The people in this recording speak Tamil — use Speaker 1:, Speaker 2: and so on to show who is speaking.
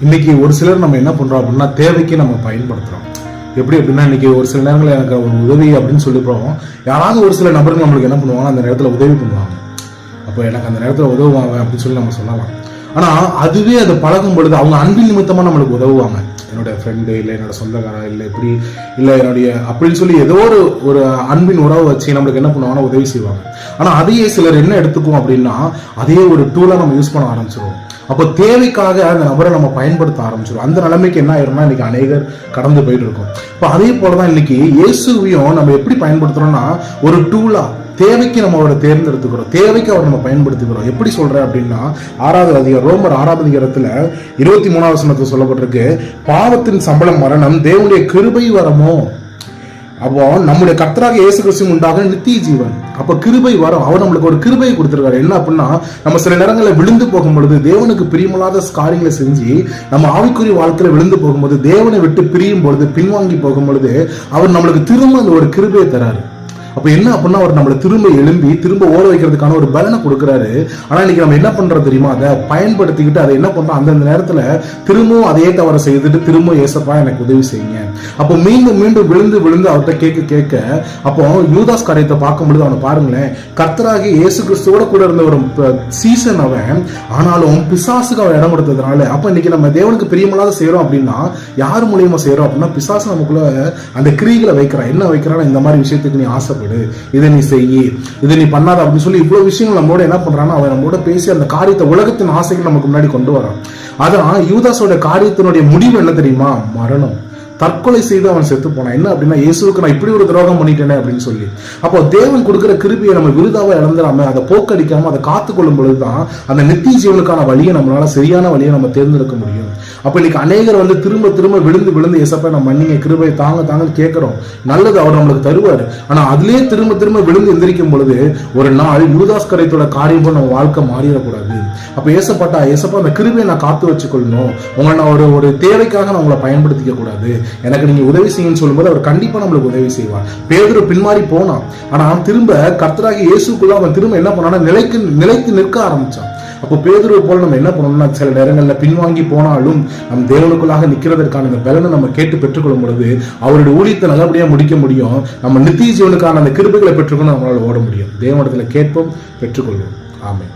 Speaker 1: இன்னைக்கு ஒரு சிலர் நம்ம என்ன பண்றோம் அப்படின்னா தேவைக்கு நம்ம பயன்படுத்துறோம். எப்படி அப்படின்னா இன்னைக்கு ஒரு சில நேரங்களில் எனக்கு ஒரு உதவி அப்படின்னு சொல்லி போவோம். யாராவது ஒரு சில நபர்கள் நம்மளுக்கு என்ன பண்ணுவாங்க, அந்த நேரத்தில் உதவி பண்ணுவாங்க. அப்போ எனக்கு அந்த நேரத்தில் உதவுவாங்க அப்படின்னு சொல்லி நம்ம சொல்லலாம். ஆனா அதுவே அதை பழகும் பொழுது அவங்க அன்பின் நிமித்தமா நம்மளுக்கு உதவுவாங்க. என்னோட ஃப்ரெண்டு இல்லை என்னோட சொந்தக்காரன் இல்லை இப்படி இல்லை என்னுடைய அப்படின்னு சொல்லி ஏதோ ஒரு அன்பின் உறவை வச்சு நம்மளுக்கு என்ன பண்ணுவாங்கன்னா உதவி செய்வாங்க. ஆனா அதையே சிலர் என்ன எடுத்துக்கும் அப்படின்னா அதே ஒரு டூலா நம்ம யூஸ் பண்ண ஆரம்பிச்சிருவோம். அப்போ தேவைக்காக அந்த நபரை நம்ம பயன்படுத்த ஆரம்பிச்சிடும். அந்த நிலைமைக்கு என்ன ஆயிரும்னா இன்னைக்கு அநேகர் கடந்து போயிட்டு இருக்கோம். இப்போ அதே போலதான் இன்னைக்கு இயேசுவையும் நம்ம எப்படி பயன்படுத்துறோம்னா ஒரு டூலா தேவைக்கு நம்ம அவரை தேர்ந்தெடுத்துக்கிறோம், தேவைக்கு அவர் நம்ம பயன்படுத்திக்கிறோம். எப்படி சொல்றேன் அப்படின்னா ரோமர் 6வது அதிகாரத்துல 23வது வசனத்துல சொல்லப்பட்டிருக்கு, பாவத்தின் சம்பளம் மரணம், தேவனுடைய கிருபை வரமோ. அப்போ நம்முடைய கர்த்தராக இயேசு கிறிஸ்து உண்டாக நித்திய ஜீவன். அப்ப கிருபை வரும். அவர் நம்மளுக்கு ஒரு கிருபையை கொடுத்திருக்காரு. என்ன அப்படின்னா நம்ம சில நேரங்களில் விழுந்து போகும் பொழுது, தேவனுக்கு பிரியமில்லாத காரியங்களை செஞ்சு நம்ம ஆவிக்குரிய வாழ்க்கையில விழுந்து போகும்போது, தேவனை விட்டு பிரியும் பொழுது, பின்வாங்கி போகும் பொழுது அவர் நம்மளுக்கு திரும்ப அந்த ஒரு கிருபையை தராரு. அப்ப என்ன அப்படின்னா அவர் நம்மளை திரும்ப எழும்பி திரும்ப ஓட வைக்கிறதுக்கான ஒரு பலனை கொடுக்குறாரு. ஆனா இன்னைக்கு நம்ம என்ன பண்றோம் தெரியுமா, அதை பயன்படுத்திக்கிட்டு அதை என்ன பண்றோம், அந்தந்த நேரத்துல திரும்பவும் அதே தவறை செய்துட்டு திரும்ப ஏசப்பா எனக்கு உதவி செய்யுங்க. அப்போ மீண்டும் மீண்டும் விழுந்து விழுந்து அவர்கிட்ட கேட்க கேட்க அப்போ யூதாஸ் காரியத்தை பார்க்கும் பொழுது அவனை பாருங்களேன், கர்த்தராகி இயேசு கிறிஸ்துவோட கூட இருந்த ஒரு சீசன் அவன், ஆனாலும் பிசாசுக்கு அவன் இடம் கொடுத்ததுனால அப்ப இன்னைக்கு நம்ம தேவனுக்கு பிரியமில்லாத செய்யறோம் அப்படின்னா யார் மூலியமா செய்யறோம் அப்படின்னா பிசாசு நமக்குள்ள அந்த கிரிகளை வைக்கிறான். என்ன வைக்கிறான், இந்த மாதிரி விஷயத்துக்கு நீ ஆசை, இதை நீ செய்யி, இதை நீ பண்ணாத அப்படின்னு சொல்லி இவ்வளவு விஷயங்கள் நம்மளோட என்ன பண்றான்னா அவன் நம்மளோட பேசி அந்த காரியத்தை உலகத்தின் ஆசைகள் நமக்கு முன்னாடி கொண்டு வரான். அதான் யூதாஸோட காரியத்தினுடைய முடிவு என்ன தெரியுமா, மரணம். தற்கொலை செய்து அவன் செத்து போனான். என்ன அப்படின்னா இயேசுவுக்கு நான் இப்படி ஒரு துரோகம் பண்ணிட்டேனே அப்படின்னு சொல்லி. அப்போ தேவன் கொடுக்கிற கிருபையை நம்ம விருதாவை இழந்துடாம அதை போக்கடிக்காம அதை காத்துக்கொள்ளும் பொழுதுதான் அந்த நித்திய ஜீவனுக்கான வழியை நம்மளால சரியான வழியை நம்ம தேர்ந்தெடுக்க முடியும். அப்ப இன்னைக்கு அநேகர் திரும்ப திரும்ப விழுந்து விழுந்து ஏசப்பா நம்ம மன்னிங்க, கிருபை தாங்க தாங்கன்னு கேட்கிறோம். நல்லது அவர் நம்மளுக்கு தருவாரு. ஆனா அதுலயே திரும்ப திரும்ப விழுந்து எந்திரிக்கும் பொழுது ஒரு நாள் யூதாஸ் கரையத்தோட காரியம் நம்ம வாழ்க்கை மாறிடக்கூடாது. அப்ப ஏசப்பா அந்த கிருபையை நான் காத்து வச்சுக்கொள்ளணும், உங்களை நான் ஒரு தேவைக்காக நான் உங்களை பயன்படுத்திக்க கூடாது, எனக்கு நீங்க உதவி செய்யுன்னு சொல்லும்போது அவர் கண்டிப்பா நம்மளுக்கு உதவி செய்வார். பேதுரு பின்மாறி போனான். ஆனா திரும்ப கர்த்தராகிய இயேசுக்குள்ள அவன் திரும்ப என்ன பண்ணான்னா நிலைத்து நிற்க ஆரம்பிச்சான். அப்போ பேதுருவை போல நம்ம என்ன பண்ணணும்னா சில நேரங்கள்ல பின்வாங்கி போனாலும் நம் தேவனுக்குள்ளாக நிற்கிறதற்கான இந்த பலனை நம்ம கேட்டு பெற்றுக்கொள்ளும் பொழுது அவருடைய ஊழியத்தை நல்லபடியா முடிக்க முடியும். நம்ம நித்திய ஜீவனுக்கான அந்த கிருபைகளை பெற்றுக்கொண்டு நம்மளால ஓட முடியும். தேவனிடத்துல கேட்போம், பெற்றுக்கொள்வோம். ஆமென்.